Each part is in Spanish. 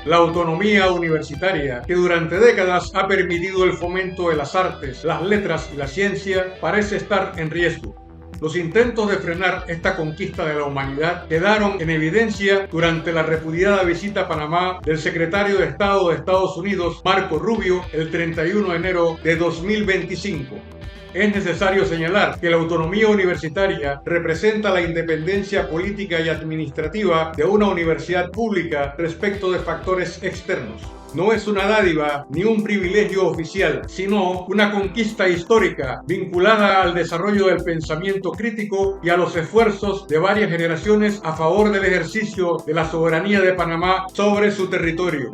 La autonomía universitaria, que durante décadas ha permitido el fomento de las artes, las letras y la ciencia, parece estar en riesgo. Los intentos de frenar esta conquista de la humanidad quedaron en evidencia durante la repudiada visita a Panamá del secretario de Estado de Estados Unidos, Marco Rubio, el 31 de enero de 2025. Es necesario señalar que la autonomía universitaria representa la independencia política y administrativa de una universidad pública respecto de factores externos. No es una dádiva ni un privilegio oficial, sino una conquista histórica vinculada al desarrollo del pensamiento crítico y a los esfuerzos de varias generaciones a favor del ejercicio de la soberanía de Panamá sobre su territorio.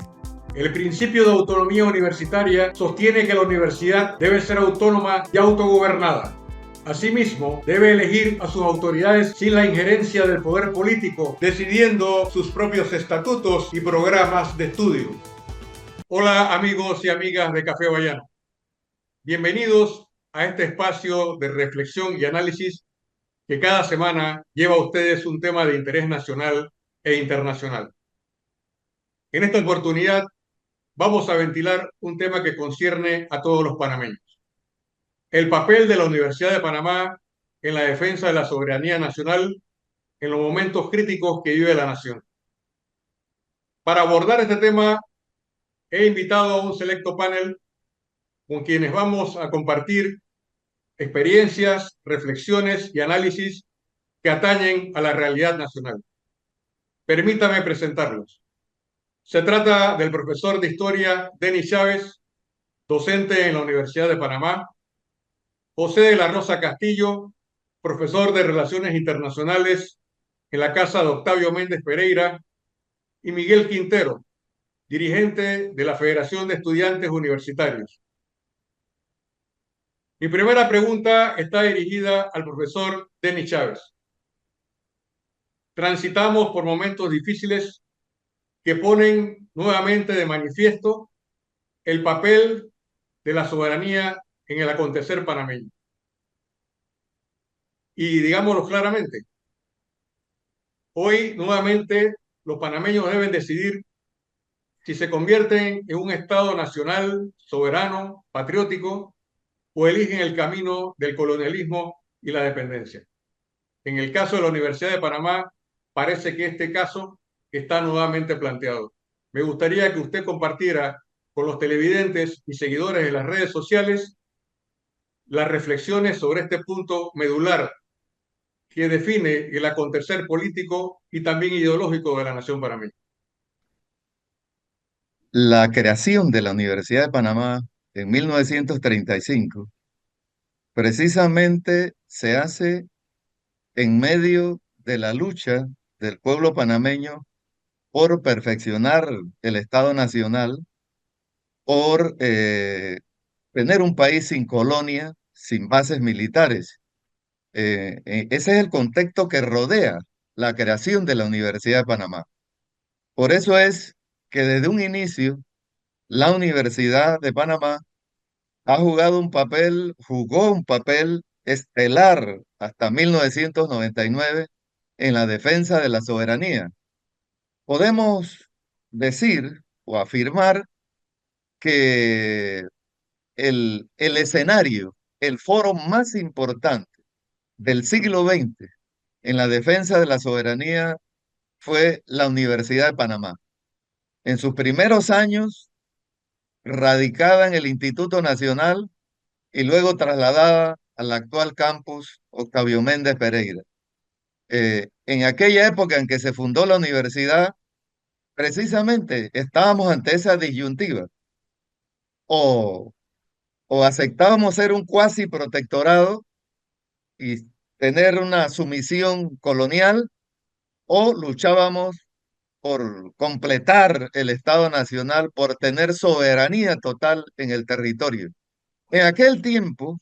El principio de autonomía universitaria sostiene que la universidad debe ser autónoma y autogobernada. Asimismo, debe elegir a sus autoridades sin la injerencia del poder político, decidiendo sus propios estatutos y programas de estudio. Hola amigos y amigas de Café Bayano. Bienvenidos a este espacio de reflexión y análisis que cada semana lleva a ustedes un tema de interés nacional e internacional. En esta oportunidad vamos a ventilar un tema que concierne a todos los panameños. El papel de la Universidad de Panamá en la defensa de la soberanía nacional en los momentos críticos que vive la nación. Para abordar este tema, he invitado a un selecto panel con quienes vamos a compartir experiencias, reflexiones y análisis que atañen a la realidad nacional. Permítame presentarlos. Se trata del profesor de Historia Denis Chávez, docente en la Universidad de Panamá; José de la Rosa Castillo, profesor de Relaciones Internacionales en la Casa de Octavio Méndez Pereira; y Miguel Quintero, dirigente de la Federación de Estudiantes Universitarios. Mi primera pregunta está dirigida al profesor Denis Chávez. Transitamos por momentos difíciles que ponen nuevamente de manifiesto el papel de la soberanía en el acontecer panameño. Y digámoslo claramente, hoy nuevamente los panameños deben decidir si se convierten en un Estado nacional, soberano, patriótico, o eligen el camino del colonialismo y la dependencia. En el caso de la Universidad de Panamá, parece que este caso está nuevamente planteado. Me gustaría que usted compartiera con los televidentes y seguidores de las redes sociales las reflexiones sobre este punto medular que define el acontecer político y también ideológico de la nación panameña. La creación de la Universidad de Panamá en 1935 precisamente se hace en medio de la lucha del pueblo panameño por perfeccionar el Estado Nacional, por tener un país sin colonia, sin bases militares. Ese es el contexto que rodea la creación de la Universidad de Panamá. Por eso es que desde un inicio la Universidad de Panamá jugó un papel estelar hasta 1999 en la defensa de la soberanía. Podemos decir o afirmar que el escenario, el foro más importante del siglo XX en la defensa de la soberanía fue la Universidad de Panamá. En sus primeros años, radicada en el Instituto Nacional, y luego trasladada al actual campus Octavio Méndez Pereira. En aquella época en que se fundó la universidad, precisamente estábamos ante esa disyuntiva. O, o aceptábamos ser un cuasi protectorado y tener una sumisión colonial, o luchábamos por completar el Estado Nacional, por tener soberanía total en el territorio. En aquel tiempo,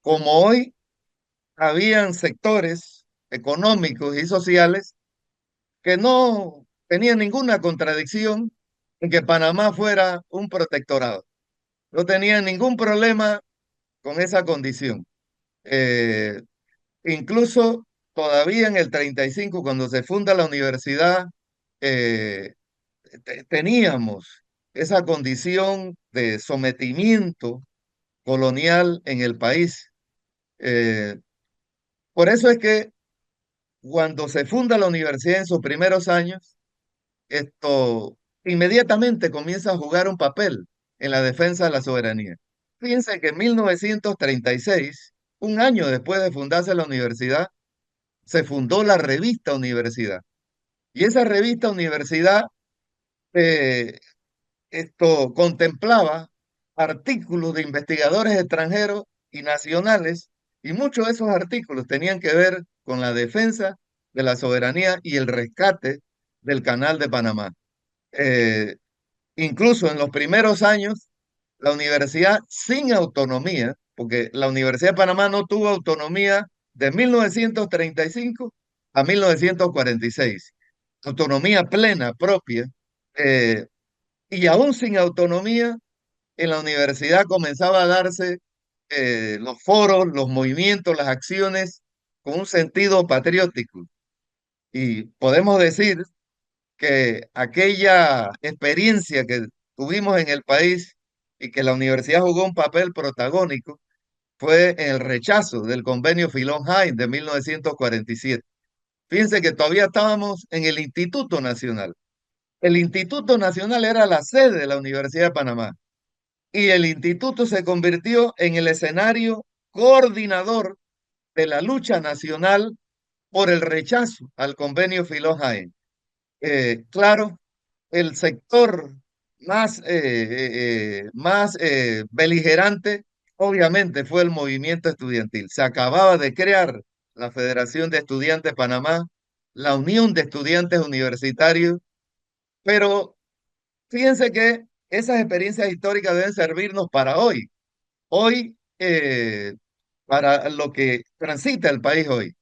como hoy, habían sectores económicos y sociales que no tenían ninguna contradicción en que Panamá fuera un protectorado. No tenían ningún problema con esa condición. Eh, Incluso todavía en el 35, cuando se funda la universidad, eh, teníamos esa condición de sometimiento colonial en el país. Eh, por eso es que cuando se funda la universidad en sus primeros años, esto inmediatamente comienza a jugar un papel en la defensa de la soberanía. Fíjense que en 1936, un año después de fundarse la universidad, se fundó la revista Universidad. Y esa revista Universidad eh, contemplaba artículos de investigadores extranjeros y nacionales, y muchos de esos artículos tenían que ver con la defensa de la soberanía y el rescate del Canal de Panamá. Eh, Incluso en los primeros años, la universidad sin autonomía, porque la Universidad de Panamá no tuvo autonomía de 1935 a 1946, autonomía plena propia, eh, y aún sin autonomía, en la universidad comenzaba a darse los foros, los movimientos, las acciones con un sentido patriótico. Y podemos decir que aquella experiencia que tuvimos en el país y que la universidad jugó un papel protagónico fue en el rechazo del convenio Filón-Hain de 1947. Fíjense que todavía estábamos en el Instituto Nacional. El Instituto Nacional era la sede de la Universidad de Panamá y el instituto se convirtió en el escenario coordinador de la lucha nacional por el rechazo al convenio Filón-Hain. Claro, el sector más beligerante, obviamente, fue el movimiento estudiantil. Se acababa de crear la Federación de Estudiantes de Panamá, la Unión de Estudiantes Universitarios, pero fíjense que esas experiencias históricas deben servirnos para hoy. Hoy, para lo que transita el país hoy.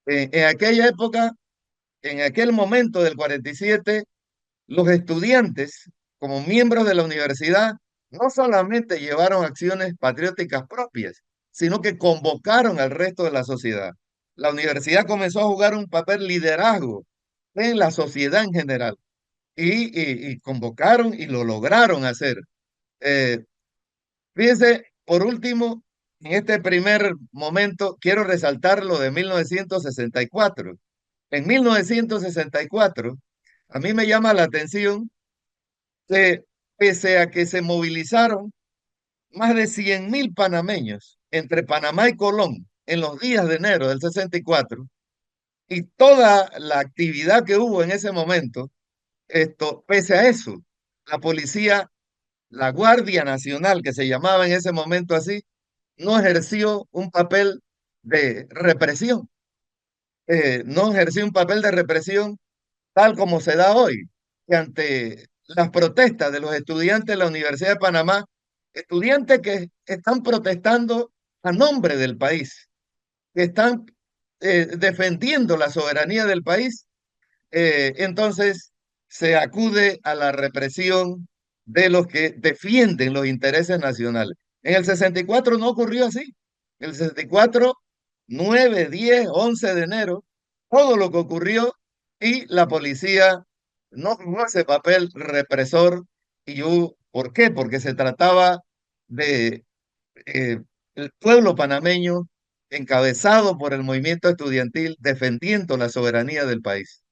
En aquella época, en aquel momento del 47, los estudiantes, como miembros de la universidad, no solamente llevaron acciones patrióticas propias, sino que convocaron al resto de la sociedad. La universidad comenzó a jugar un papel liderazgo en la sociedad en general y convocaron y lo lograron hacer. Eh, Fíjense, por último, en este primer momento quiero resaltar lo de 1964. En 1964, a mí me llama la atención que pese a que se movilizaron más de 100.000 panameños entre Panamá y Colón en los días de enero del 64, y toda la actividad que hubo en ese momento, pese a eso, la policía, la Guardia Nacional, que se llamaba en ese momento así, no ejerció un papel de represión, no ejerció un papel de represión tal como se da hoy, que ante las protestas de los estudiantes de la Universidad de Panamá, estudiantes que están protestando a nombre del país, que están defendiendo la soberanía del país, entonces se acude a la represión de los que defienden los intereses nacionales. En el 64 no ocurrió así. En el 64, 9, 10, 11 de enero, todo lo que ocurrió y la policía no jugó ese papel represor. ¿Por qué? Porque se trataba de el pueblo panameño encabezado por el movimiento estudiantil defendiendo la soberanía del país.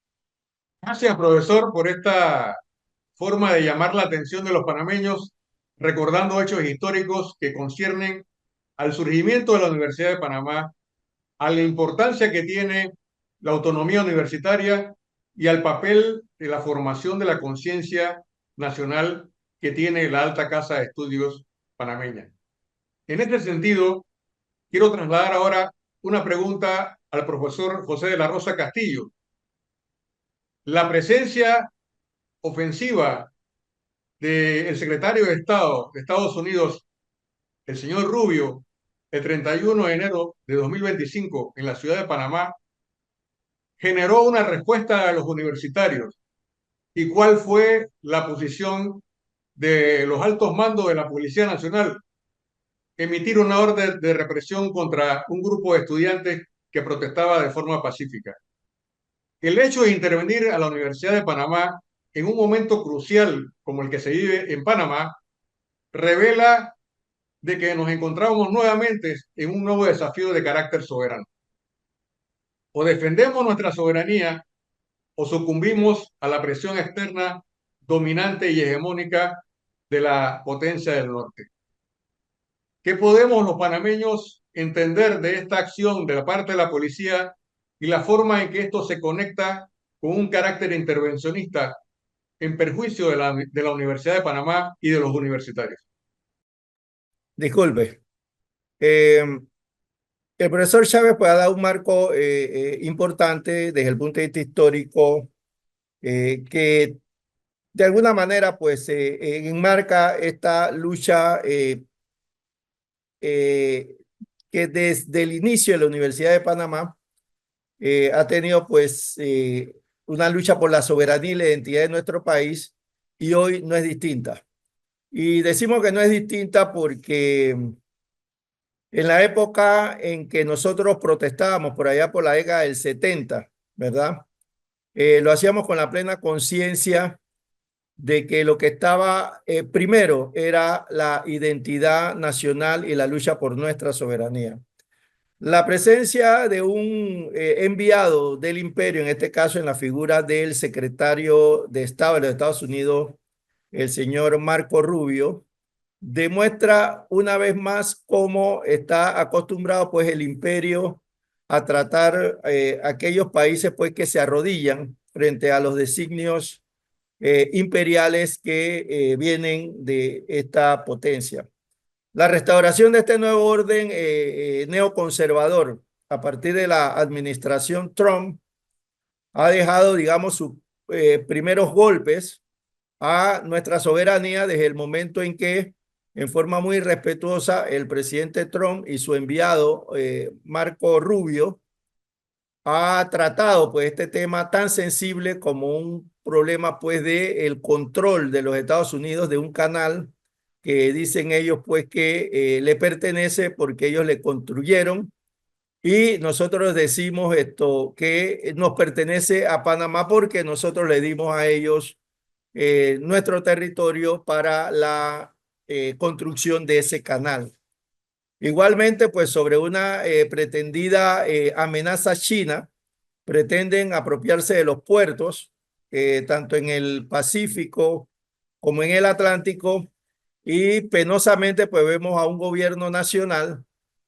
Gracias, profesor, por esta forma de llamar la atención de los panameños, recordando hechos históricos que conciernen al surgimiento de la Universidad de Panamá, a la importancia que tiene la autonomía universitaria y al papel de la formación de la conciencia nacional que tiene la Alta Casa de Estudios panameña. En este sentido, quiero trasladar ahora una pregunta al profesor José de la Rosa Castillo. La presencia ofensiva del secretario de Estado de Estados Unidos, el señor Rubio, el 31 de enero de 2025 en la ciudad de Panamá, generó una respuesta a los universitarios. ¿Y cuál fue la posición de los altos mandos de la Policía Nacional? Emitir una orden de represión contra un grupo de estudiantes que protestaba de forma pacífica. El hecho de intervenir a la Universidad de Panamá en un momento crucial como el que se vive en Panamá, revela de que nos encontramos nuevamente en un nuevo desafío de carácter soberano. O defendemos nuestra soberanía o sucumbimos a la presión externa dominante y hegemónica de la potencia del norte. ¿Qué podemos los panameños entender de esta acción de la parte de la policía y la forma en que esto se conecta con un carácter intervencionista en perjuicio de la Universidad de Panamá y de los universitarios? Disculpe. Eh, el profesor Chávez pues, ha dado un marco importante desde el punto de vista histórico que de alguna manera pues enmarca esta lucha eh, que desde el inicio de la Universidad de Panamá ha tenido pues una lucha por la soberanía y la identidad de nuestro país y hoy no es distinta. Y decimos que no es distinta porque en la época en que nosotros protestábamos por allá por la década del 70, ¿verdad? Lo hacíamos con la plena conciencia de que lo que estaba primero era la identidad nacional y la lucha por nuestra soberanía. La presencia de un enviado del imperio, en este caso en la figura del secretario de Estado de los Estados Unidos, el señor Marco Rubio, demuestra una vez más cómo está acostumbrado pues el imperio a tratar aquellos países pues que se arrodillan frente a los designios imperiales que vienen de esta potencia. La restauración de este nuevo orden neoconservador a partir de la administración Trump ha dejado, digamos, sus primeros golpes a nuestra soberanía desde el momento en que, en forma muy respetuosa, el presidente Trump y su enviado Marco Rubio ha tratado pues este tema tan sensible como un problema pues de el control de los Estados Unidos de un canal que dicen ellos pues que le pertenece porque ellos le construyeron y nosotros decimos esto que nos pertenece a Panamá porque nosotros le dimos a ellos nuestro territorio para la construcción de ese canal. Igualmente, pues sobre una pretendida amenaza china, pretenden apropiarse de los puertos, tanto en el Pacífico como en el Atlántico, y penosamente pues vemos a un gobierno nacional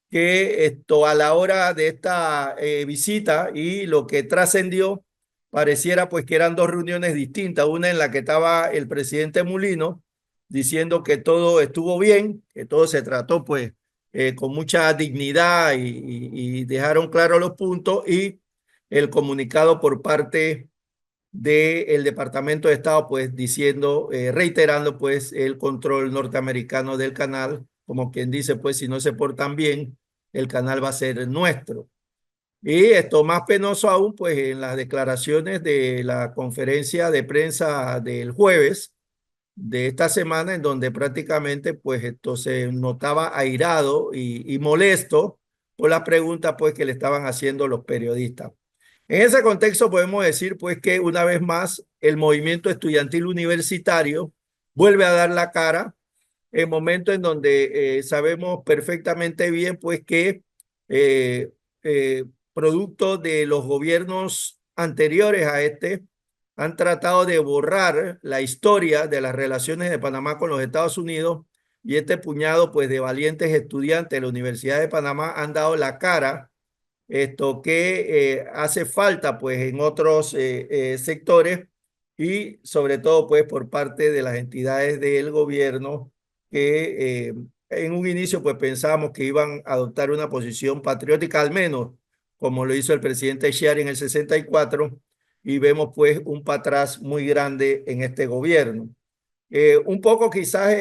que esto a la hora de esta visita y lo que trascendió pareciera pues que eran dos reuniones distintas, una en la que estaba el presidente Mulino diciendo que todo estuvo bien, que todo se trató pues con mucha dignidad y dejaron claros los puntos y el comunicado por parte del Departamento de Estado, pues diciendo, reiterando pues el control norteamericano del canal, como quien dice, pues si no se portan bien, el canal va a ser nuestro. Y esto más penoso aún, pues en las declaraciones de la conferencia de prensa del jueves de esta semana, en donde prácticamente pues esto se notaba airado y molesto por las preguntas pues que le estaban haciendo los periodistas. En ese contexto podemos decir pues que una vez más el movimiento estudiantil universitario vuelve a dar la cara en momentos en donde sabemos perfectamente bien pues que eh, eh, producto de los gobiernos anteriores a este han tratado de borrar la historia de las relaciones de Panamá con los Estados Unidos y este puñado pues de valientes estudiantes de la Universidad de Panamá han dado la cara esto que hace falta pues en otros sectores y sobre todo pues por parte de las entidades del gobierno que en un inicio pues pensábamos que iban a adoptar una posición patriótica al menos como lo hizo el presidente Shear en el 64 y vemos pues un para atrás muy grande en este gobierno. Un poco quizás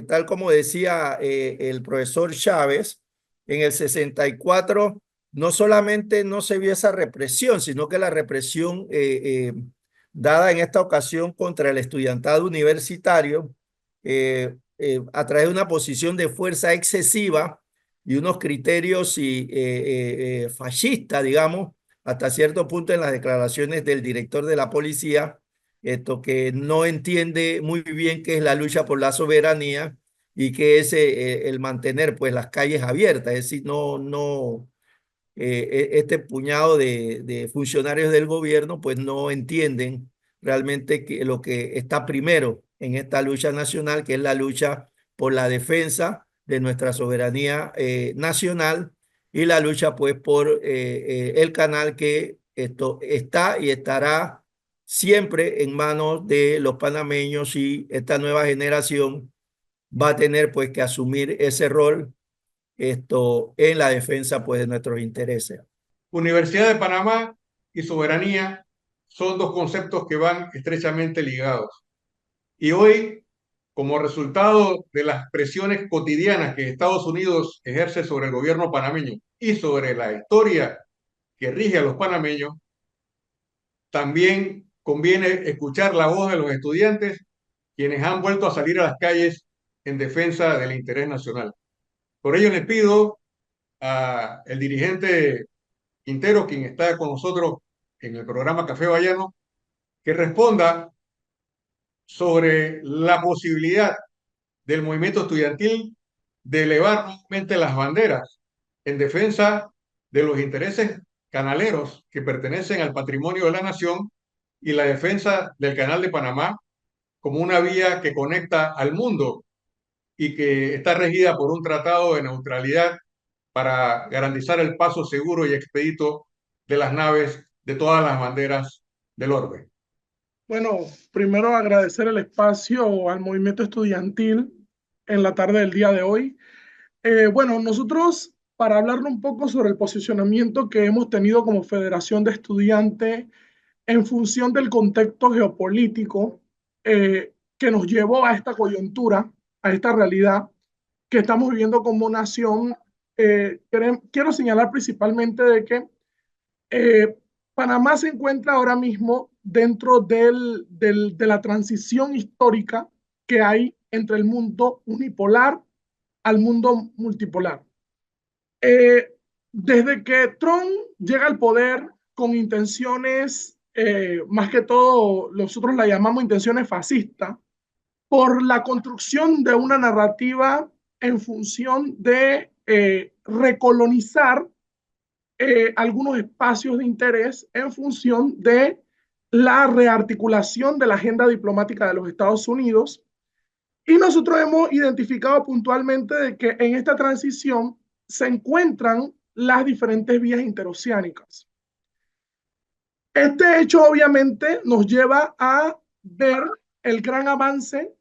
tal como decía el profesor Chávez en el 64 no solamente no se vio esa represión, sino que la represión dada en esta ocasión contra el estudiantado universitario a través de una posición de fuerza excesiva y unos criterios fascistas, digamos, hasta cierto punto en las declaraciones del director de la policía, que no entiende muy bien qué es la lucha por la soberanía y qué es el mantener pues las calles abiertas. Es decir, este puñado de funcionarios del gobierno pues no entienden realmente lo que está primero en esta lucha nacional, que es la lucha por la defensa de nuestra soberanía nacional y la lucha pues por el canal que esto está y estará siempre en manos de los panameños, y esta nueva generación va a tener pues que asumir ese rol en la defensa pues de nuestros intereses. Universidad de Panamá y soberanía son dos conceptos que van estrechamente ligados. Y hoy, como resultado de las presiones cotidianas que Estados Unidos ejerce sobre el gobierno panameño y sobre la historia que rige a los panameños, también conviene escuchar la voz de los estudiantes, quienes han vuelto a salir a las calles en defensa del interés nacional. Por ello les pido al dirigente Quintero, quien está con nosotros en el programa Café Bayano, que responda sobre la posibilidad del movimiento estudiantil de elevar nuevamente las banderas en defensa de los intereses canaleros que pertenecen al patrimonio de la nación y la defensa del Canal de Panamá como una vía que conecta al mundo y que está regida por un tratado de neutralidad para garantizar el paso seguro y expedito de las naves de todas las banderas del orbe. Bueno, primero agradecer el espacio al movimiento estudiantil en la tarde del día de hoy. Bueno, nosotros, para hablar un poco sobre el posicionamiento que hemos tenido como Federación de Estudiantes en función del contexto geopolítico que nos llevó a esta coyuntura, a esta realidad que estamos viviendo como nación, quiero señalar principalmente de que eh, Panamá se encuentra ahora mismo dentro de la transición histórica que hay entre el mundo unipolar al mundo multipolar. Eh, Desde que Trump llega al poder con intenciones, más que todo, nosotros la llamamos intenciones fascistas, por la construcción de una narrativa en función de recolonizar algunos espacios de interés en función de la rearticulación de la agenda diplomática de los Estados Unidos. Y nosotros hemos identificado puntualmente de que en esta transición se encuentran las diferentes vías interoceánicas. Este hecho obviamente nos lleva a ver el gran avance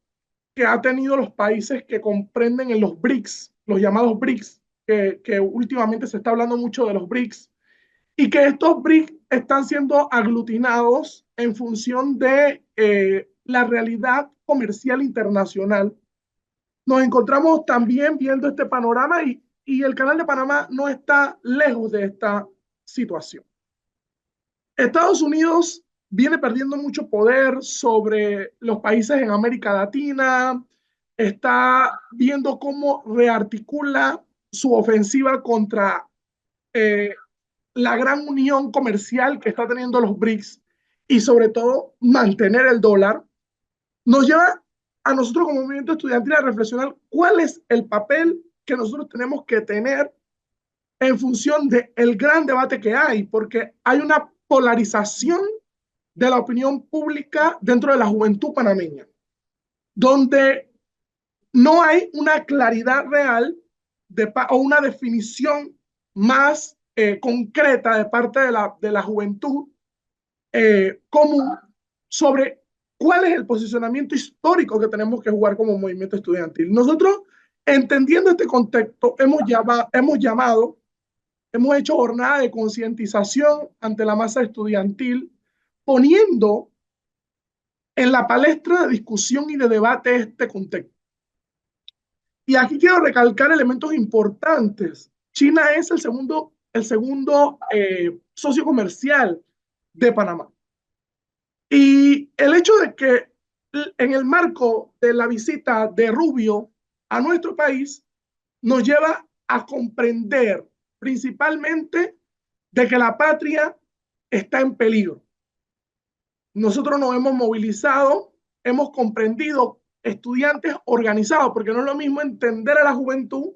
que ha tenido los países que comprenden en los BRICS, los llamados BRICS, que últimamente se está hablando mucho de los BRICS, y que estos BRICS están siendo aglutinados en función de la realidad comercial internacional. Nos encontramos también viendo este panorama y el Canal de Panamá no está lejos de esta situación. Estados Unidos viene perdiendo mucho poder sobre los países en América Latina, está viendo cómo rearticula su ofensiva contra la gran unión comercial que está teniendo los BRICS y sobre todo mantener el dólar. Nos lleva a nosotros como movimiento estudiantil a reflexionar cuál es el papel que nosotros tenemos que tener en función del gran debate que hay, porque hay una polarización de la opinión pública dentro de la juventud panameña, donde no hay una claridad real o una definición más concreta de parte de la juventud común sobre cuál es el posicionamiento histórico que tenemos que jugar como movimiento estudiantil. Nosotros, entendiendo este contexto, hemos hecho jornada de concientización ante la masa estudiantil, poniendo en la palestra de discusión y de debate este contexto. Y aquí quiero recalcar elementos importantes. China es el segundo socio comercial de Panamá. Y el hecho de que en el marco de la visita de Rubio a nuestro país nos lleva a comprender principalmente de que la patria está en peligro. nosotros nos hemos movilizado, hemos comprendido estudiantes organizados, porque no es lo mismo entender a la juventud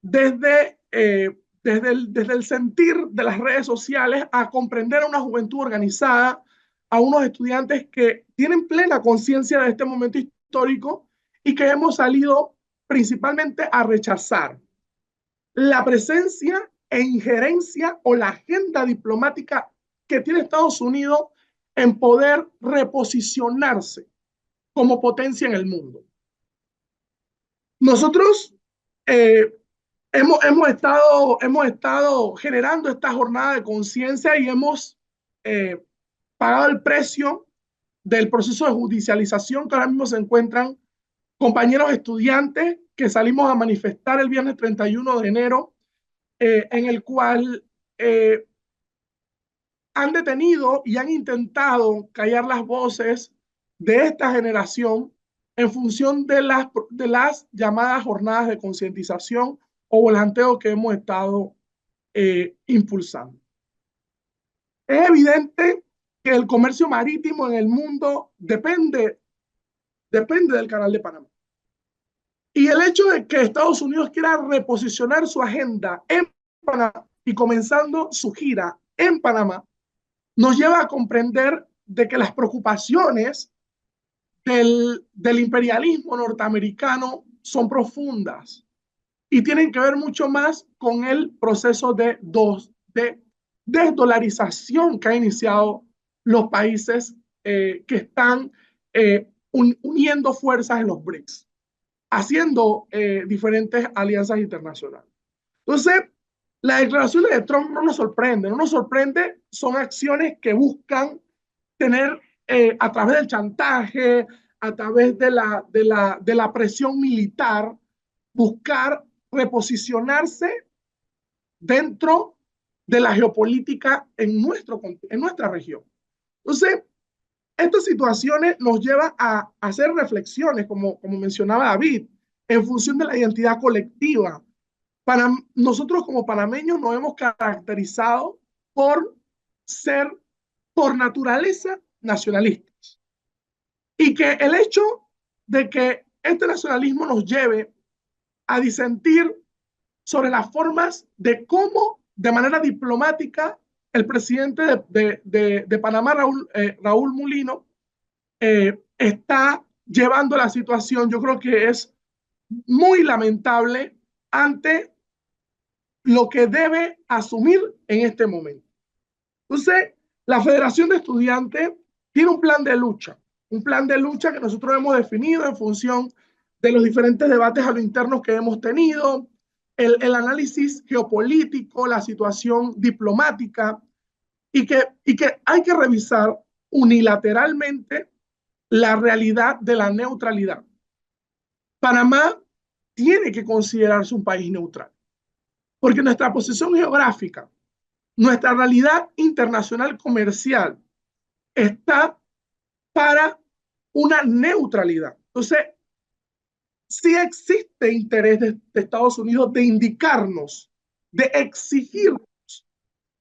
desde el sentir de las redes sociales a comprender a una juventud organizada, a unos estudiantes que tienen plena conciencia de este momento histórico y que hemos salido principalmente a rechazar la presencia e injerencia o la agenda diplomática que tiene Estados Unidos en poder reposicionarse como potencia en el mundo. Nosotros hemos estado generando esta jornada de conciencia y hemos pagado el precio del proceso de judicialización que ahora mismo se encuentran compañeros estudiantes que salimos a manifestar el viernes 31 de enero, en el cual han detenido y han intentado callar las voces de esta generación en función de las llamadas jornadas de concientización o volanteo que hemos estado impulsando. Es evidente que el comercio marítimo en el mundo depende del Canal de Panamá. Y el hecho de que Estados Unidos quiera reposicionar su agenda en Panamá y comenzando su gira en Panamá, nos lleva a comprender de que las preocupaciones del imperialismo norteamericano son profundas y tienen que ver mucho más con el proceso de desdolarización que han iniciado los países que están uniendo fuerzas en los BRICS, haciendo diferentes alianzas internacionales. Entonces, las declaraciones de Trump no nos sorprende, son acciones que buscan tener a través del chantaje, a través de la presión militar, buscar reposicionarse dentro de la geopolítica en nuestra región. Entonces, estas situaciones nos llevan a hacer reflexiones, como mencionaba David, en función de la identidad colectiva. Nosotros como panameños nos hemos caracterizado por ser, por naturaleza, nacionalistas. Y que el hecho de que este nacionalismo nos lleve a disentir sobre las formas de cómo, de manera diplomática, el presidente de Panamá, Raúl Mulino, está llevando la situación, yo creo que es muy lamentable ante lo que debe asumir en este momento. Entonces, la Federación de Estudiantes tiene un plan de lucha que nosotros hemos definido en función de los diferentes debates a lo internos que hemos tenido, el análisis geopolítico, la situación diplomática, y que hay que revisar unilateralmente la realidad de la neutralidad. Panamá tiene que considerarse un país neutral, porque nuestra posición geográfica, nuestra realidad internacional comercial está para una neutralidad. Entonces, sí existe interés de Estados Unidos de indicarnos, de exigirnos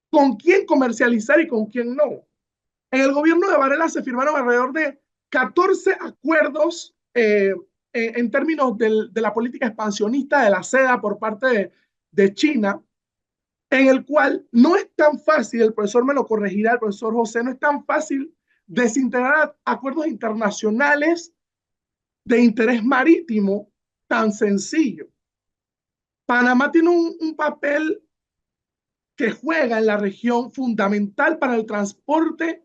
con quién comercializar y con quién no. En el gobierno de Varela se firmaron alrededor de 14 acuerdos en términos de la política expansionista de la seda por parte de China, en el cual no es tan fácil, el profesor me lo corregirá, el profesor José, no es tan fácil desintegrar acuerdos internacionales de interés marítimo tan sencillo. Panamá tiene un papel que juega en la región fundamental para el transporte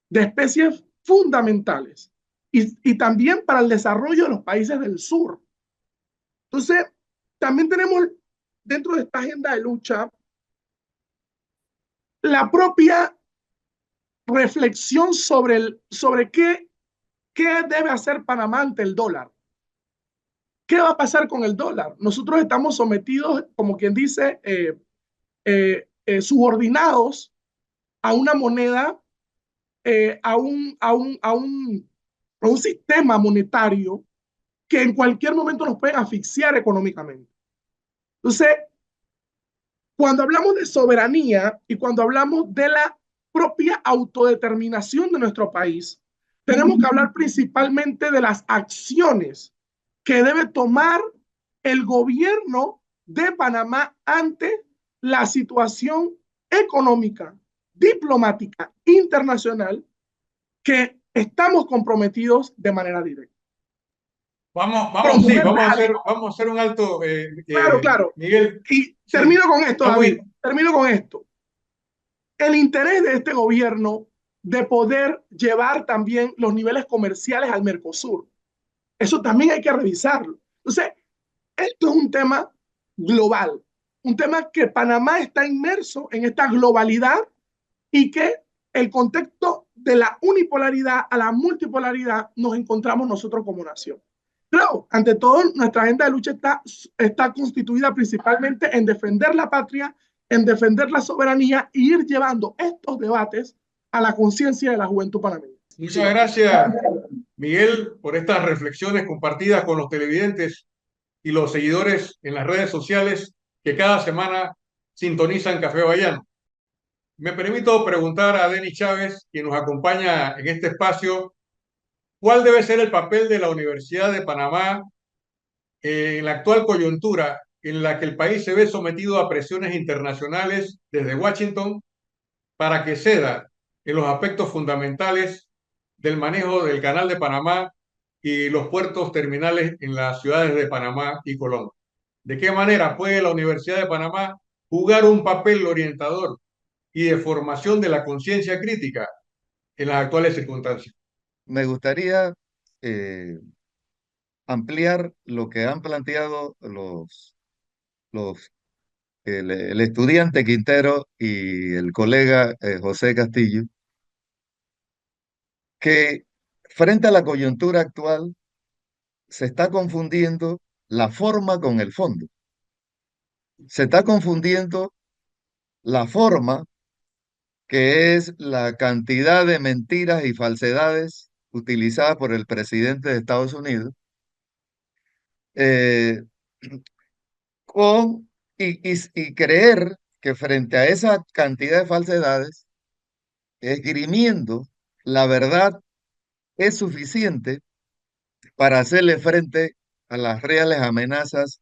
de especies fundamentales y también para el desarrollo de los países del sur. Entonces, también tenemos dentro de esta agenda de lucha la propia reflexión sobre qué debe hacer Panamá ante el dólar. ¿Qué va a pasar con el dólar? Nosotros estamos sometidos, como quien dice, subordinados a una moneda, a un sistema monetario que en cualquier momento nos puede asfixiar económicamente. Entonces, cuando hablamos de soberanía y cuando hablamos de la propia autodeterminación de nuestro país, tenemos que hablar principalmente de las acciones que debe tomar el gobierno de Panamá ante la situación económica, diplomática, internacional que estamos comprometidos de manera directa. Sí, Promover vamos a hacer un alto, claro, claro. Miguel. Y Sí, termino con esto, está David. muy, Termino con esto. El interés de este gobierno de poder llevar también los niveles comerciales al Mercosur. Eso también hay que revisarlo. Entonces, esto es un tema global, un tema que Panamá está inmerso en esta globalidad y que el contexto de la unipolaridad a la multipolaridad nos encontramos nosotros como nación. Claro, ante todo, nuestra agenda de lucha está constituida principalmente en defender la patria, en defender la soberanía y ir llevando estos debates a la conciencia de la juventud panameña. muchas gracias, Miguel, por estas reflexiones compartidas con los televidentes y los seguidores en las redes sociales que cada semana sintonizan Café Bayán. Me permito preguntar a Denis Chávez, quien nos acompaña en este espacio, ¿cuál debe ser el papel de la Universidad de Panamá en la actual coyuntura en la que el país se ve sometido a presiones internacionales desde Washington para que ceda en los aspectos fundamentales del manejo del Canal de Panamá y los puertos terminales en las ciudades de Panamá y Colón? ¿De qué manera puede la Universidad de Panamá jugar un papel orientador y de formación de la conciencia crítica en las actuales circunstancias? Me gustaría eh, ampliar lo que han planteado el estudiante Quintero y el colega José Castillo, que frente a la coyuntura actual se está confundiendo la forma con el fondo. Se está confundiendo la forma, que es la cantidad de mentiras y falsedades utilizadas por el presidente de Estados Unidos, eh, y creer que frente a esa cantidad de falsedades, esgrimiendo la verdad es suficiente para hacerle frente a las reales amenazas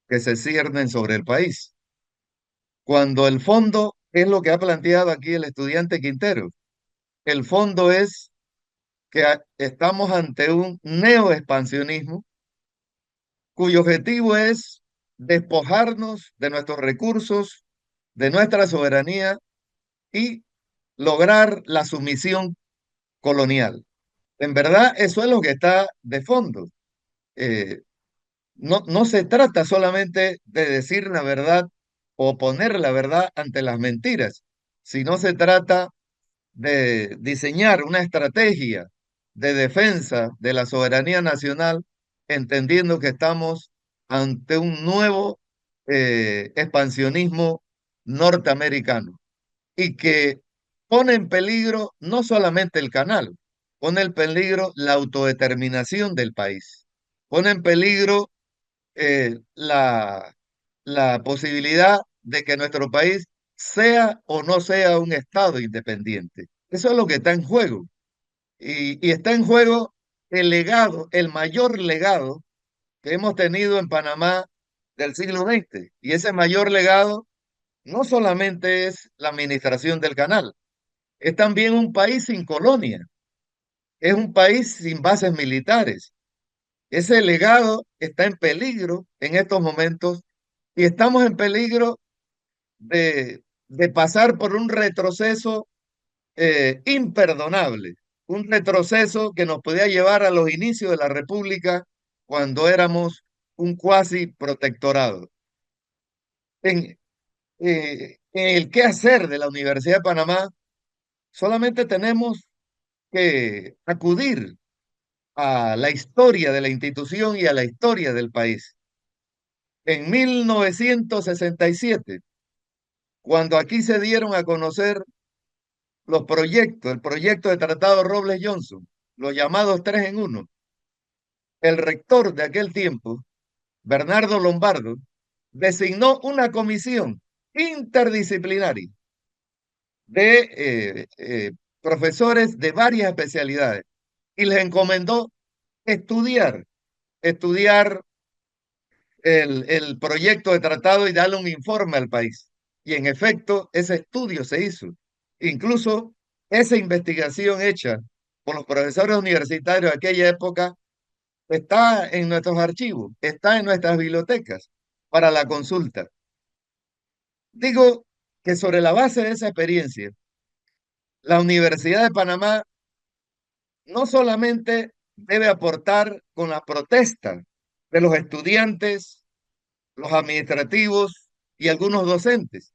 que se ciernen sobre el país. Cuando el fondo es lo que ha planteado aquí el estudiante Quintero. El fondo es que estamos ante un neoexpansionismo cuyo objetivo es despojarnos de nuestros recursos, de nuestra soberanía y lograr la sumisión colonial. En verdad, eso es lo que está de fondo. Eh, no se trata solamente de decir la verdad o poner la verdad ante las mentiras, sino se trata de diseñar una estrategia de defensa de la soberanía nacional, entendiendo que estamos ante un nuevo expansionismo norteamericano y que pone en peligro no solamente el canal, pone en peligro la autodeterminación del país, pone en peligro la posibilidad de que nuestro país sea o no sea un Estado independiente. Eso es lo que está en juego. Y está en juego el legado, el mayor legado que hemos tenido en Panamá del siglo XX. Y ese mayor legado no solamente es la administración del canal, es también un país sin colonia, es un país sin bases militares. Ese legado está en peligro en estos momentos y estamos en peligro de pasar por un retroceso imperdonable, un retroceso que nos podía llevar a los inicios de la República cuando éramos un cuasi protectorado. En, en el qué hacer de la Universidad de Panamá, solamente tenemos que acudir a la historia de la institución y a la historia del país. En 1967, cuando aquí se dieron a conocer los proyectos, el proyecto de Tratado Robles-Johnson, los llamados 3 en 1, el rector de aquel tiempo, Bernardo Lombardo, designó una comisión interdisciplinaria de profesores de varias especialidades y les encomendó estudiar, estudiar el proyecto de tratado y darle un informe al país. Y en efecto, ese estudio se hizo. Incluso esa investigación hecha por los profesores universitarios de aquella época está en nuestros archivos, está en nuestras bibliotecas para la consulta. Digo que sobre la base de esa experiencia, la Universidad de Panamá no solamente debe aportar con la protesta de los estudiantes, los administrativos y algunos docentes,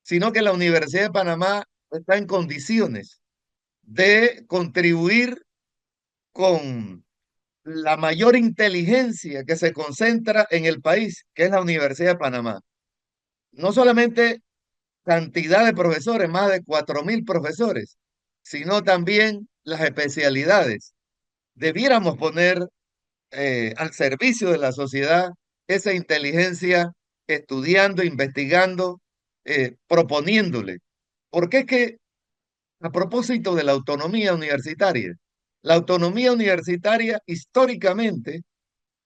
sino que la Universidad de Panamá está en condiciones de contribuir con la mayor inteligencia que se concentra en el país, que es la Universidad de Panamá. No solamente cantidad de profesores, más de 4.000 profesores, sino también las especialidades. Debiéramos poner al servicio de la sociedad esa inteligencia estudiando, investigando, proponiéndole. Porque es que, a propósito de la autonomía universitaria históricamente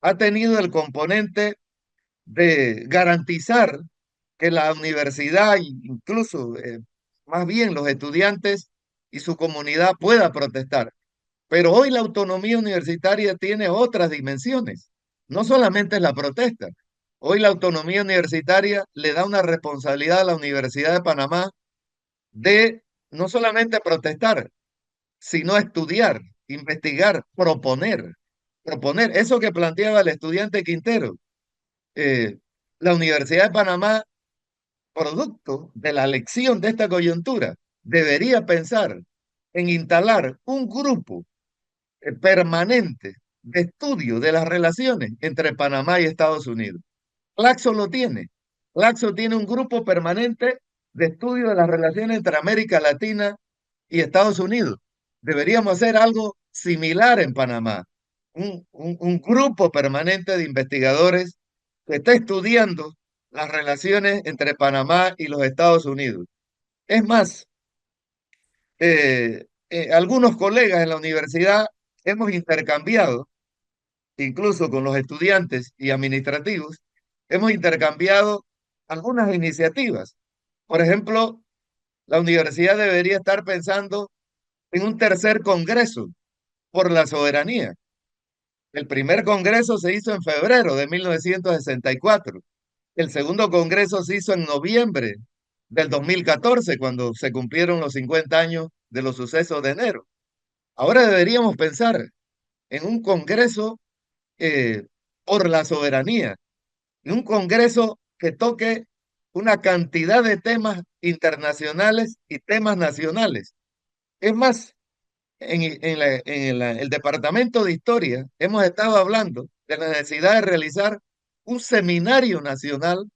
ha tenido el componente de garantizar que la universidad, incluso más bien los estudiantes y su comunidad pueda protestar. Pero hoy la autonomía universitaria tiene otras dimensiones. No solamente es la protesta. Hoy la autonomía universitaria le da una responsabilidad a la Universidad de Panamá de no solamente protestar, sino estudiar, investigar, proponer. Proponer eso que planteaba el estudiante Quintero. Eh, la Universidad de Panamá, producto de la lección de esta coyuntura, debería pensar en instalar un grupo permanente de estudio de las relaciones entre Panamá y Estados Unidos. Claxo lo tiene. Claxo tiene un grupo permanente de estudio de las relaciones entre América Latina y Estados Unidos. Deberíamos hacer algo similar en Panamá. Un grupo permanente de investigadores que está estudiando las relaciones entre Panamá y los Estados Unidos. Es más, algunos colegas en la universidad hemos intercambiado, incluso con los estudiantes y administrativos, hemos intercambiado algunas iniciativas. Por ejemplo, la universidad debería estar pensando en un tercer congreso por la soberanía. El primer congreso se hizo en febrero de 1964. El segundo congreso se hizo en noviembre del 2014, cuando se cumplieron los 50 años de los sucesos de enero. Ahora deberíamos pensar en un congreso eh, por la soberanía, en un congreso que toque una cantidad de temas internacionales y temas nacionales. Es más, el Departamento de Historia hemos estado hablando de la necesidad de realizar un seminario nacional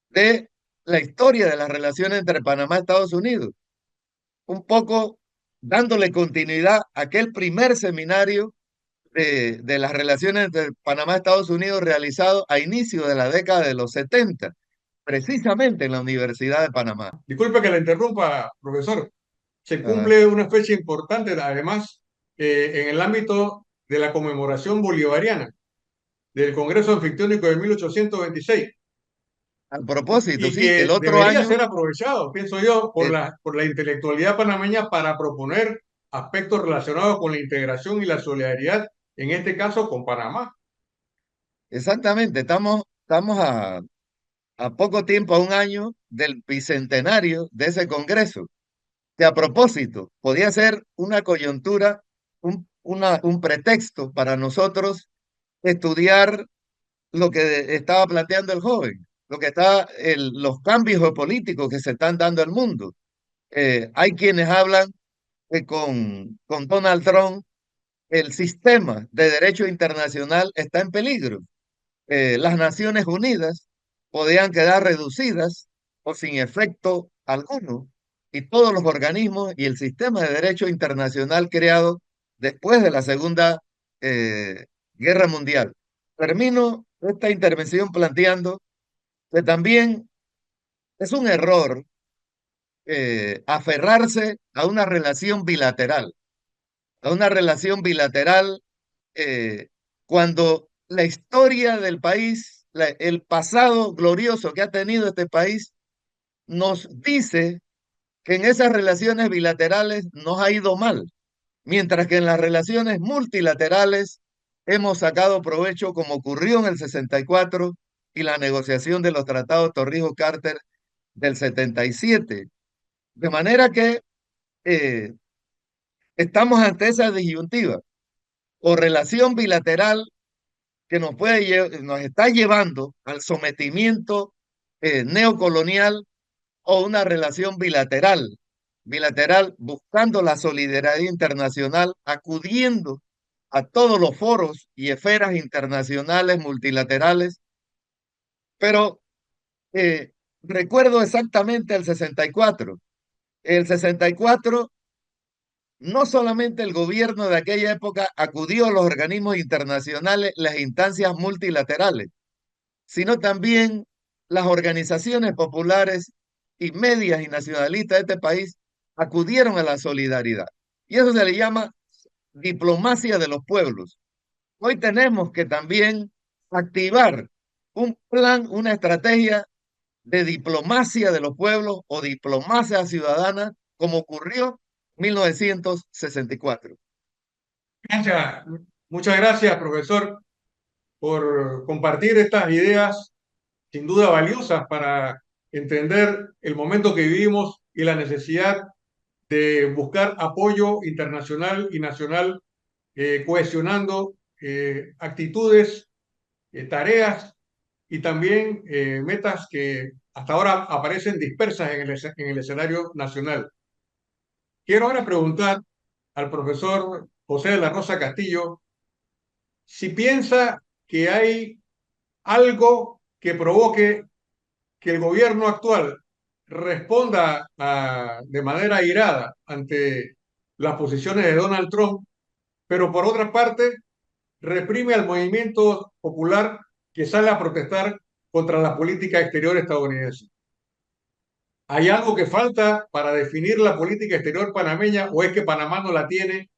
de la historia de las relaciones entre Panamá y Estados Unidos, un poco dándole continuidad a aquel primer seminario de las relaciones entre Panamá y Estados Unidos realizado a inicio de la década de los 70, precisamente en la Universidad de Panamá. Disculpe que la interrumpa, profesor. Se Ah, cumple una fecha importante, además, en el ámbito de la conmemoración bolivariana del Congreso Anfictiónico de 1826 a propósito, y sí, el que otro debería año, ser aprovechado, pienso yo, eh, por la intelectualidad panameña para proponer aspectos relacionados con la integración y la solidaridad, en este caso con Panamá. exactamente, estamos a poco tiempo, a un año del bicentenario de ese Congreso, que a propósito podía ser una coyuntura, un pretexto para nosotros estudiar lo que estaba planteando el joven, lo que está, los cambios geopolíticos que se están dando al mundo. Hay quienes hablan que con Donald Trump el sistema de derecho internacional está en peligro. Las Naciones Unidas podían quedar reducidas o sin efecto alguno, y todos los organismos y el sistema de derecho internacional creado después de la Segunda Guerra Mundial. Termino esta intervención planteando que también es un error aferrarse a una relación bilateral, eh, cuando la historia del país, el pasado glorioso que ha tenido este país, nos dice que en esas relaciones bilaterales nos ha ido mal, mientras que en las relaciones multilaterales hemos sacado provecho, como ocurrió en el 64 y la negociación de los tratados Torrijos-Carter del 77. De manera que eh, estamos ante esa disyuntiva o relación bilateral que nos está llevando al sometimiento neocolonial, o una relación bilateral buscando la solidaridad internacional, acudiendo a todos los foros y esferas internacionales multilaterales. Pero recuerdo exactamente el 64. El 64, no solamente el gobierno de aquella época acudió a los organismos internacionales, las instancias multilaterales, sino también las organizaciones populares y medias y nacionalistas de este país acudieron a la solidaridad. Y eso se le llama diplomacia de los pueblos. Hoy tenemos que también activar un plan, una estrategia de diplomacia de los pueblos o diplomacia ciudadana, como ocurrió en 1964. Gracias. Muchas gracias, profesor, por compartir estas ideas sin duda valiosas para entender el momento que vivimos y la necesidad de buscar apoyo internacional y nacional, cohesionando actitudes, tareas y también metas que hasta ahora aparecen dispersas en el escenario nacional. Quiero ahora preguntar al profesor José de la Rosa Castillo si piensa que hay algo que provoque que el gobierno actual responda de manera airada ante las posiciones de Donald Trump, pero por otra parte reprime al movimiento popular que sale a protestar contra la política exterior estadounidense. ¿Hay algo que falta para definir la política exterior panameña, o es que Panamá no la tiene,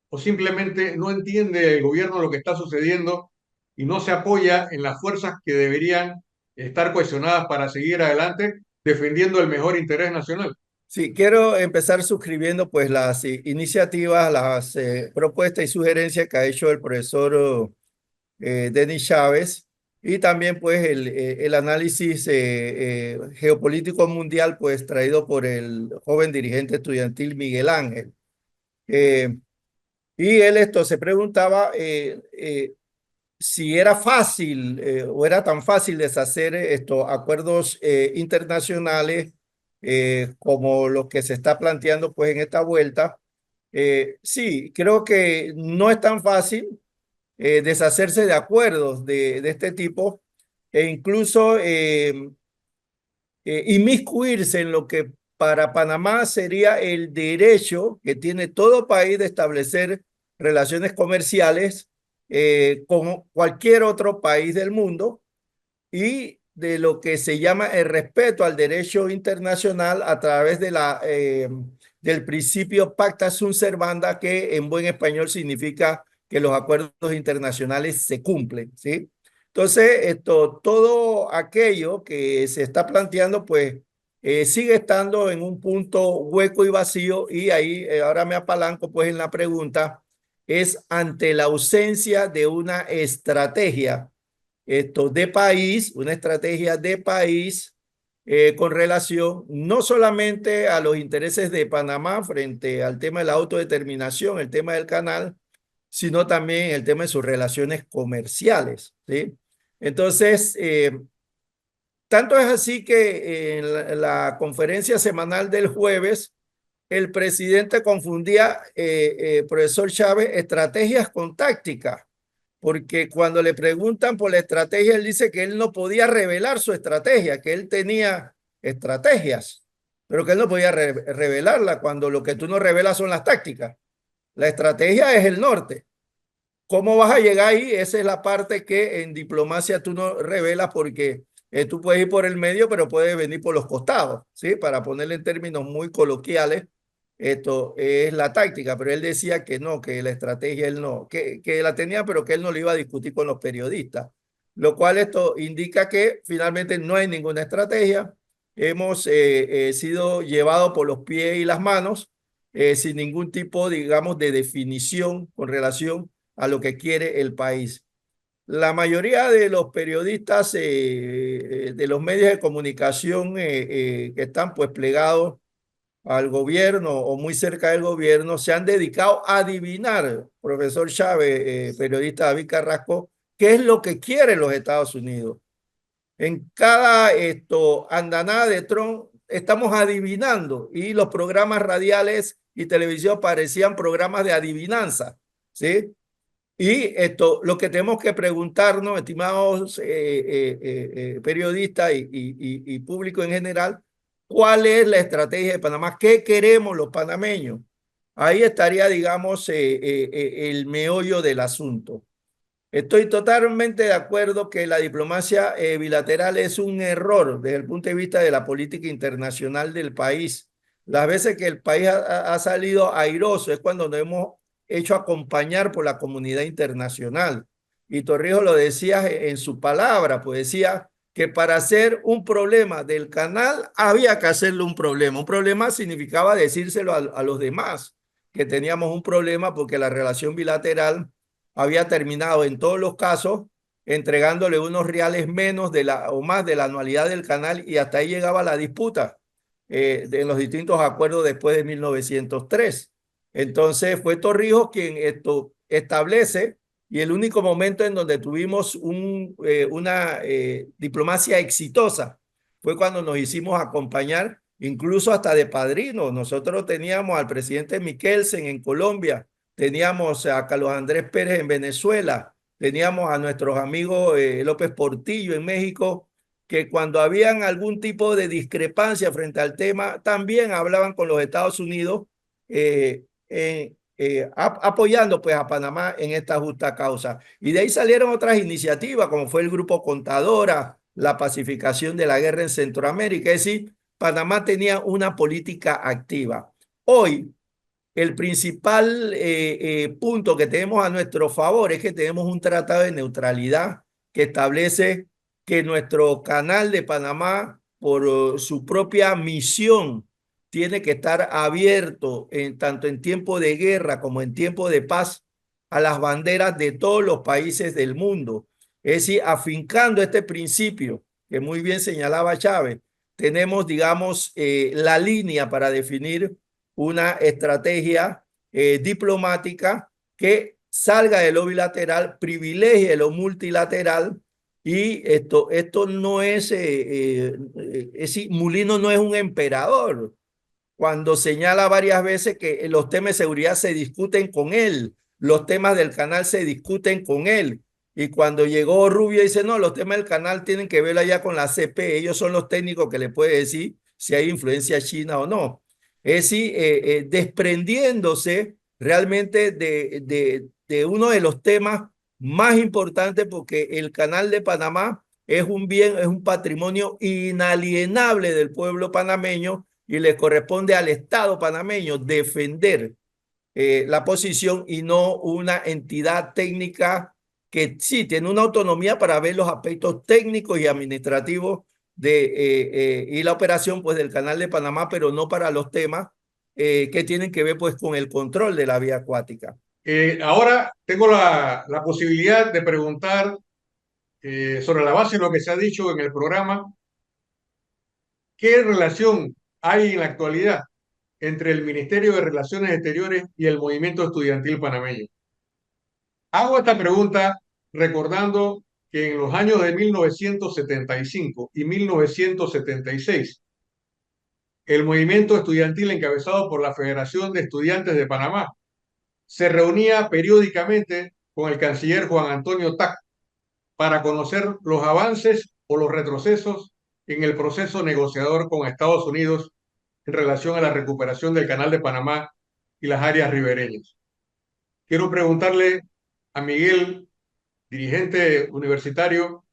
o simplemente no entiende el gobierno lo que está sucediendo y no se apoya en las fuerzas que deberían estar cohesionadas para seguir adelante defendiendo el mejor interés nacional? Sí, quiero empezar suscribiendo pues las iniciativas, las propuestas y sugerencias que ha hecho el profesor Denis Chávez, y también pues el análisis geopolítico mundial pues traído por el joven dirigente estudiantil Miguel Ángel. Y él se preguntaba si era fácil o era tan fácil deshacer estos acuerdos internacionales como los que se está planteando pues en esta vuelta. Sí, creo que no es tan fácil deshacerse de acuerdos de este tipo, e incluso inmiscuirse en lo que para Panamá sería el derecho que tiene todo país de establecer relaciones comerciales con cualquier otro país del mundo, y de lo que se llama el respeto al derecho internacional a través de del principio pacta sunt servanda, que en buen español significa que los acuerdos internacionales se cumplen, ¿sí? Entonces, todo aquello que se está planteando, pues, sigue estando en un punto hueco y vacío, y ahí ahora me apalanco, pues, en la pregunta, es ante la ausencia de una estrategia de país, una estrategia de país con relación no solamente a los intereses de Panamá frente al tema de la autodeterminación, el tema del canal, sino también el tema de sus relaciones comerciales, ¿sí? Entonces, tanto es así que en la conferencia semanal del jueves, el presidente confundía, profesor Chávez, estrategias con tácticas, porque cuando le preguntan por la estrategia, él dice que él no podía revelar su estrategia, que él tenía estrategias, pero que él no podía revelarla, cuando lo que tú no revelas son las tácticas. La estrategia es el norte. ¿Cómo vas a llegar ahí? Esa es la parte que en diplomacia tú no revelas, porque tú puedes ir por el medio, pero puedes venir por los costados, ¿sí? Para ponerle en términos muy coloquiales, esto es la táctica, pero él decía que no, que la estrategia él no, que la tenía, pero que él no lo iba a discutir con los periodistas, lo cual esto indica que finalmente no hay ninguna estrategia. Hemos sido llevados por los pies y las manos sin ningún tipo, digamos, de definición con relación a lo que quiere el país. La mayoría de los periodistas de los medios de comunicación que están pues plegados al gobierno o muy cerca del gobierno se han dedicado a adivinar, profesor Chávez, periodista David Carrasco, qué es lo que quieren los Estados Unidos. En cada andanada de Trump estamos adivinando y los programas radiales y televisión parecían programas de adivinanza, ¿sí? Y lo que tenemos que preguntarnos, estimados periodistas y público en general, ¿cuál es la estrategia de Panamá? ¿Qué queremos los panameños? Ahí estaría, digamos, el meollo del asunto. Estoy totalmente de acuerdo que la diplomacia bilateral es un error desde el punto de vista de la política internacional del país. Las veces que el país ha salido airoso es cuando nos hemos hecho acompañar por la comunidad internacional. Y Torrijos lo decía en su palabra, pues decía que para hacer un problema del canal había que hacerle un problema. Un problema significaba decírselo a los demás, que teníamos un problema porque la relación bilateral había terminado en todos los casos entregándole unos reales menos o más de la anualidad del canal y hasta ahí llegaba la disputa en los distintos acuerdos después de 1903. Entonces fue Torrijos quien establece y el único momento en donde tuvimos una diplomacia exitosa fue cuando nos hicimos acompañar incluso hasta de padrino. Nosotros teníamos al presidente Miquelsen en Colombia, teníamos a Carlos Andrés Pérez en Venezuela, teníamos a nuestros amigos López Portillo en México, que cuando habían algún tipo de discrepancia frente al tema, también hablaban con los Estados Unidos, apoyando pues a Panamá en esta justa causa. Y de ahí salieron otras iniciativas, como fue el Grupo Contadora, la pacificación de la guerra en Centroamérica, es decir, Panamá tenía una política activa. Hoy, el principal punto que tenemos a nuestro favor es que tenemos un tratado de neutralidad que establece que nuestro canal de Panamá, por su propia misión, tiene que estar abierto tanto en tiempo de guerra como en tiempo de paz a las banderas de todos los países del mundo. Es decir, afincando este principio que muy bien señalaba Chávez, tenemos, digamos, la línea para definir una estrategia diplomática que salga de lo bilateral, privilegie lo multilateral y esto no es decir, Mulino no es un emperador cuando señala varias veces que los temas de seguridad se discuten con él, los temas del canal se discuten con él. Y cuando llegó Rubio dice, no, los temas del canal tienen que ver allá con la CP, ellos son los técnicos que le pueden decir si hay influencia china o no. Es decir, desprendiéndose realmente de uno de los temas más importantes porque el canal de Panamá es un bien, es un patrimonio inalienable del pueblo panameño y le corresponde al Estado panameño defender la posición y no una entidad técnica que sí tiene una autonomía para ver los aspectos técnicos y administrativos y la operación pues del Canal de Panamá, pero no para los temas que tienen que ver pues con el control de la vía acuática. Ahora tengo la posibilidad de preguntar sobre la base de lo que se ha dicho en el programa, ¿qué relación hay en la actualidad entre el Ministerio de Relaciones Exteriores y el movimiento estudiantil panameño? Hago esta pregunta recordando que en los años de 1975 y 1976, el movimiento estudiantil encabezado por la Federación de Estudiantes de Panamá se reunía periódicamente con el canciller Juan Antonio Tac para conocer los avances o los retrocesos en el proceso negociador con Estados Unidos en relación a la recuperación del Canal de Panamá y las áreas ribereñas. Quiero preguntarle a Miguel, dirigente universitario,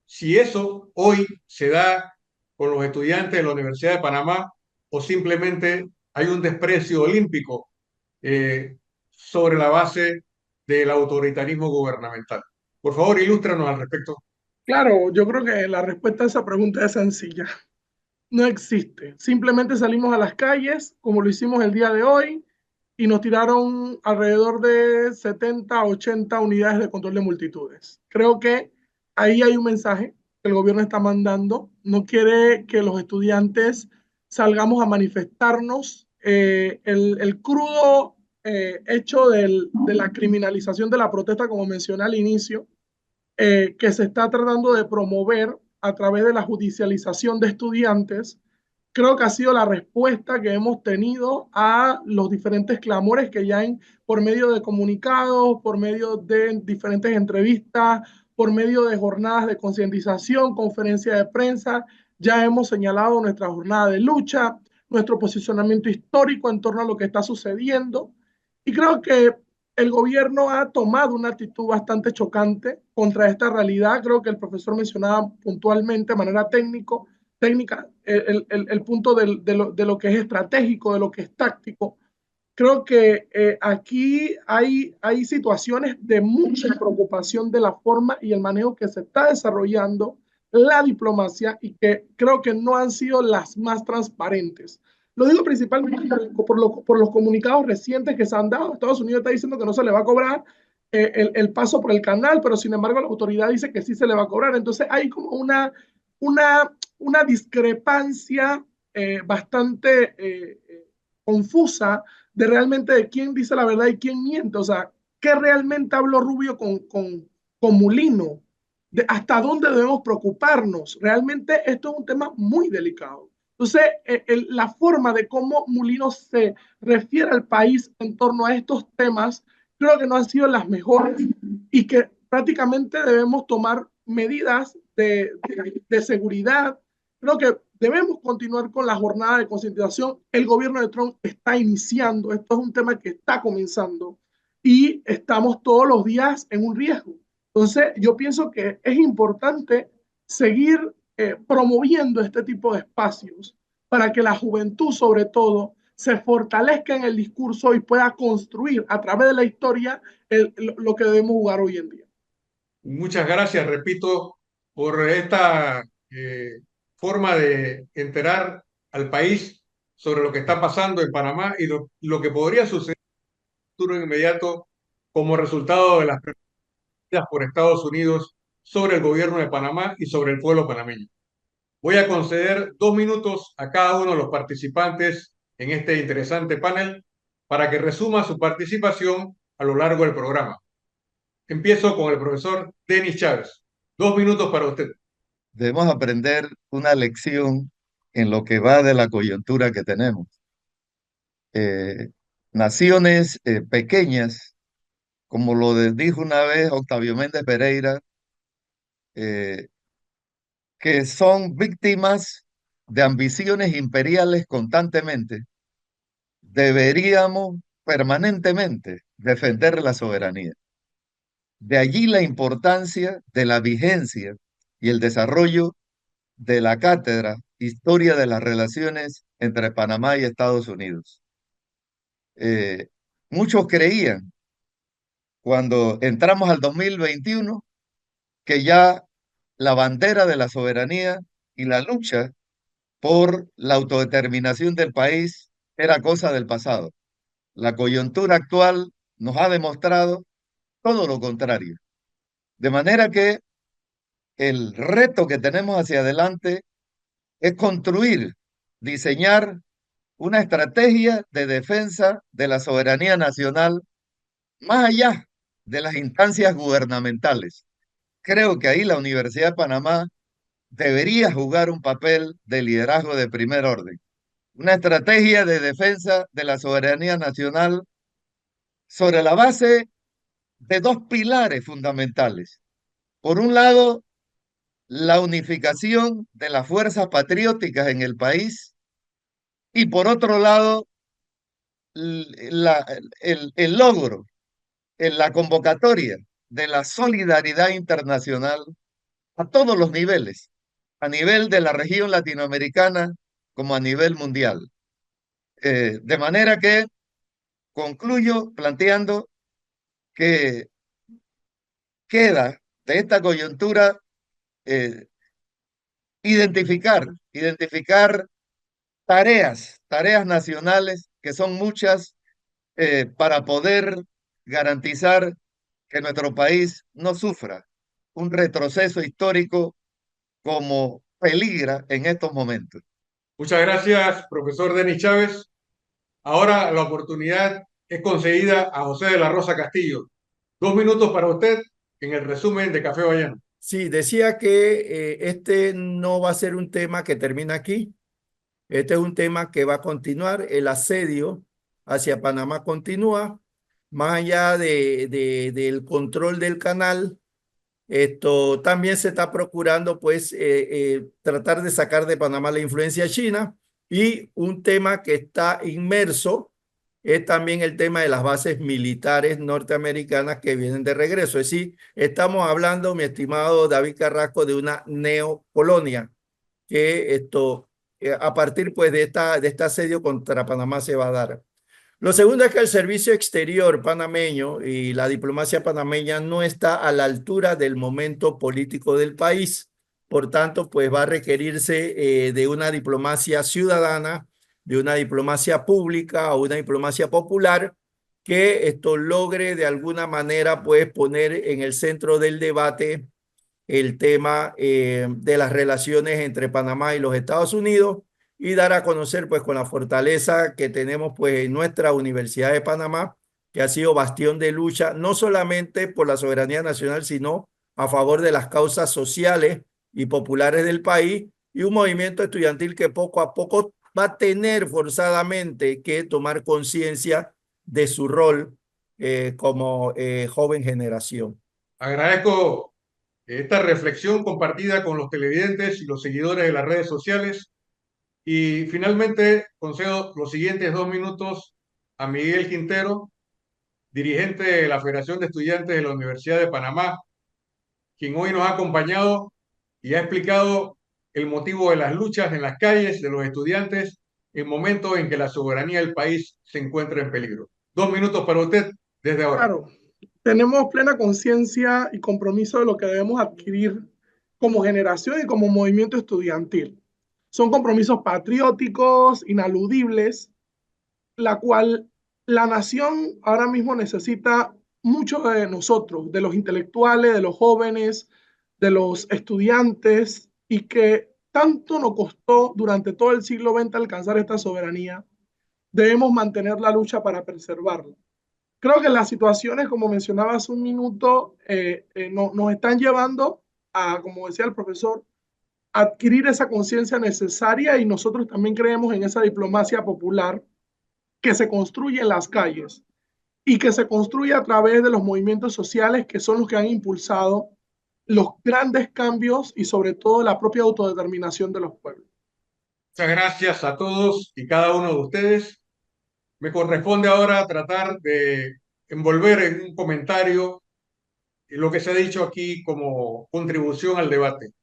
si eso hoy se da con los estudiantes de la Universidad de Panamá o simplemente hay un desprecio olímpico sobre la base del autoritarismo gubernamental. Por favor, ilústranos al respecto. Claro, yo creo que la respuesta a esa pregunta es sencilla. No existe. Simplemente salimos a las calles, como lo hicimos el día de hoy, y nos tiraron alrededor de 70, 80 unidades de control de multitudes. Creo que ahí hay un mensaje que el gobierno está mandando. No quiere que los estudiantes salgamos a manifestarnos. El crudo hecho de la criminalización de la protesta, como mencioné al inicio, que se está tratando de promover a través de la judicialización de estudiantes, creo que ha sido la respuesta que hemos tenido a los diferentes clamores que ya por medio de comunicados, por medio de diferentes entrevistas, por medio de jornadas de concientización, conferencias de prensa, ya hemos señalado nuestra jornada de lucha, nuestro posicionamiento histórico en torno a lo que está sucediendo. Y creo que el gobierno ha tomado una actitud bastante chocante contra esta realidad. Creo que el profesor mencionaba puntualmente, de manera técnica, el punto de lo que es estratégico, de lo que es táctico. Creo que aquí hay situaciones de mucha preocupación de la forma y el manejo que se está desarrollando la diplomacia y que creo que no han sido las más transparentes. Lo digo principalmente por los comunicados recientes que se han dado. Estados Unidos está diciendo que no se le va a cobrar el paso por el canal, pero sin embargo la autoridad dice que sí se le va a cobrar. Entonces hay como una discrepancia bastante confusa de realmente de quién dice la verdad y quién miente. O sea, ¿qué realmente habló Rubio con Mulino? ¿Hasta dónde debemos preocuparnos? Realmente esto es un tema muy delicado. Entonces, la forma de cómo Mulino se refiere al país en torno a estos temas, creo que no han sido las mejores y que prácticamente debemos tomar medidas de seguridad. Creo que debemos continuar con la jornada de concientización. El gobierno de Trump está iniciando, esto es un tema que está comenzando y estamos todos los días en un riesgo. Entonces, yo pienso que es importante seguir promoviendo este tipo de espacios para que la juventud, sobre todo, se fortalezca en el discurso y pueda construir a través de la historia lo que debemos jugar hoy en día. Muchas gracias, repito, por esta forma de enterar al país sobre lo que está pasando en Panamá y lo que podría suceder en el futuro inmediato como resultado de las medidas por Estados Unidos sobre el gobierno de Panamá y sobre el pueblo panameño. Voy a conceder 2 minutos a cada uno de los participantes en este interesante panel para que resuma su participación a lo largo del programa. Empiezo con el profesor Denis Chávez. 2 minutos para usted. Debemos aprender una lección en lo que va de la coyuntura que tenemos. Eh, Naciones pequeñas, como dijo una vez Octavio Méndez Pereira, eh, que son víctimas de ambiciones imperiales constantemente, deberíamos permanentemente defender la soberanía. De allí la importancia de la vigencia y el desarrollo de la cátedra Historia de las Relaciones entre Panamá y Estados Unidos. Eh, Muchos creían cuando entramos al 2021 que ya la bandera de la soberanía y la lucha por la autodeterminación del país era cosa del pasado. La coyuntura actual nos ha demostrado todo lo contrario. De manera que el reto que tenemos hacia adelante es construir, diseñar una estrategia de defensa de la soberanía nacional más allá de las instancias gubernamentales. Creo que ahí la Universidad de Panamá debería jugar un papel de liderazgo de primer orden. Una estrategia de defensa de la soberanía nacional sobre la base de dos pilares fundamentales. Por un lado, la unificación de las fuerzas patrióticas en el país y por otro lado, el logro en la convocatoria de la solidaridad internacional a todos los niveles, a nivel de la región latinoamericana como a nivel mundial. De manera que concluyo planteando que queda de esta coyuntura eh, identificar tareas nacionales que son muchas para poder garantizar que nuestro país no sufra un retroceso histórico como peligra en estos momentos. Muchas gracias, profesor Denis Chávez. Ahora la oportunidad es concedida a José de la Rosa Castillo. 2 minutos para usted en el resumen de Café Ballano. Sí, decía que este no va a ser un tema que termina aquí. Este es un tema que va a continuar. El asedio hacia Panamá continúa. Más allá del control del canal, esto también se está procurando pues tratar de sacar de Panamá la influencia china, y un tema que está inmerso es también el tema de las bases militares norteamericanas que vienen de regreso. Es decir, estamos hablando, mi estimado David Carrasco, de una neocolonia que a partir pues de este asedio contra Panamá se va a dar. Lo segundo es que el servicio exterior panameño y la diplomacia panameña no está a la altura del momento político del país. Por tanto, pues va a requerirse de una diplomacia ciudadana, de una diplomacia pública o una diplomacia popular que esto logre de alguna manera pues poner en el centro del debate el tema de las relaciones entre Panamá y los Estados Unidos, y dar a conocer pues con la fortaleza que tenemos pues en nuestra Universidad de Panamá, que ha sido bastión de lucha no solamente por la soberanía nacional, sino a favor de las causas sociales y populares del país, y un movimiento estudiantil que poco a poco va a tener forzadamente que tomar conciencia de su rol como joven generación. Agradezco esta reflexión compartida con los televidentes y los seguidores de las redes sociales. Y finalmente concedo los siguientes 2 minutos a Miguel Quintero, dirigente de la Federación de Estudiantes de la Universidad de Panamá, quien hoy nos ha acompañado y ha explicado el motivo de las luchas en las calles de los estudiantes en momentos en que la soberanía del país se encuentra en peligro. 2 minutos para usted desde ahora. Claro, tenemos plena conciencia y compromiso de lo que debemos adquirir como generación y como movimiento estudiantil. Son compromisos patrióticos, inaludibles, la cual la nación ahora mismo necesita mucho de nosotros, de los intelectuales, de los jóvenes, de los estudiantes, y que tanto nos costó durante todo el siglo XX alcanzar esta soberanía. Debemos mantener la lucha para preservarla. Creo que las situaciones, como mencionaba hace un minuto, nos están llevando a, como decía el profesor, adquirir esa conciencia necesaria, y nosotros también creemos en esa diplomacia popular que se construye en las calles y que se construye a través de los movimientos sociales, que son los que han impulsado los grandes cambios y sobre todo la propia autodeterminación de los pueblos. Muchas gracias a todos y cada uno de ustedes. Me corresponde ahora tratar de envolver en un comentario lo que se ha dicho aquí como contribución al debate.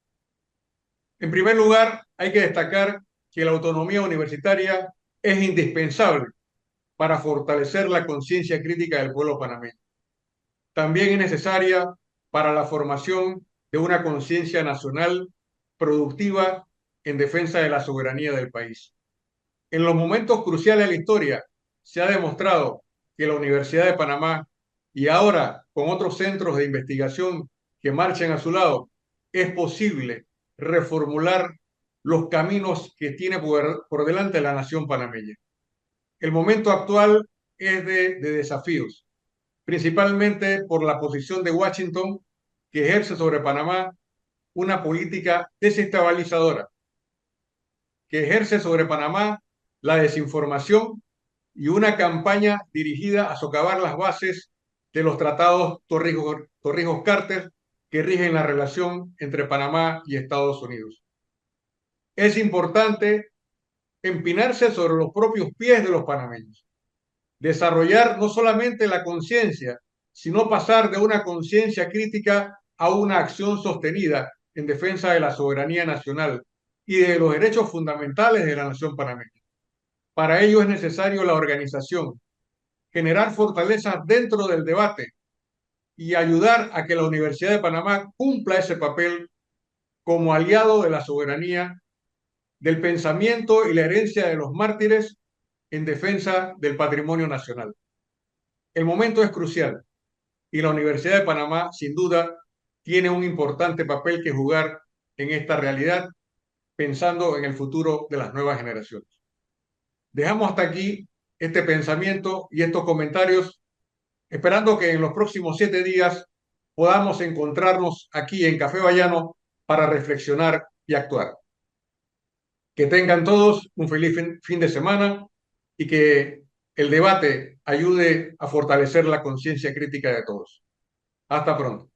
En primer lugar, hay que destacar que la autonomía universitaria es indispensable para fortalecer la conciencia crítica del pueblo panameño. También es necesaria para la formación de una conciencia nacional productiva en defensa de la soberanía del país. En los momentos cruciales de la historia se ha demostrado que la Universidad de Panamá, y ahora con otros centros de investigación que marchen a su lado, es posible reformular los caminos que tiene por delante la nación panameña. El momento actual es de desafíos, principalmente por la posición de Washington, que ejerce sobre Panamá una política desestabilizadora, que ejerce sobre Panamá la desinformación y una campaña dirigida a socavar las bases de los tratados Torrijos-Carter que rigen la relación entre Panamá y Estados Unidos. Es importante empinarse sobre los propios pies de los panameños, desarrollar no solamente la conciencia, sino pasar de una conciencia crítica a una acción sostenida en defensa de la soberanía nacional y de los derechos fundamentales de la nación panameña. Para ello es necesario la organización, generar fortalezas dentro del debate y ayudar a que la Universidad de Panamá cumpla ese papel como aliado de la soberanía, del pensamiento y la herencia de los mártires en defensa del patrimonio nacional. El momento es crucial y la Universidad de Panamá, sin duda, tiene un importante papel que jugar en esta realidad, pensando en el futuro de las nuevas generaciones. Dejamos hasta aquí este pensamiento y estos comentarios, esperando que en los próximos 7 días podamos encontrarnos aquí en Café Bayano para reflexionar y actuar. Que tengan todos un feliz fin de semana y que el debate ayude a fortalecer la conciencia crítica de todos. Hasta pronto.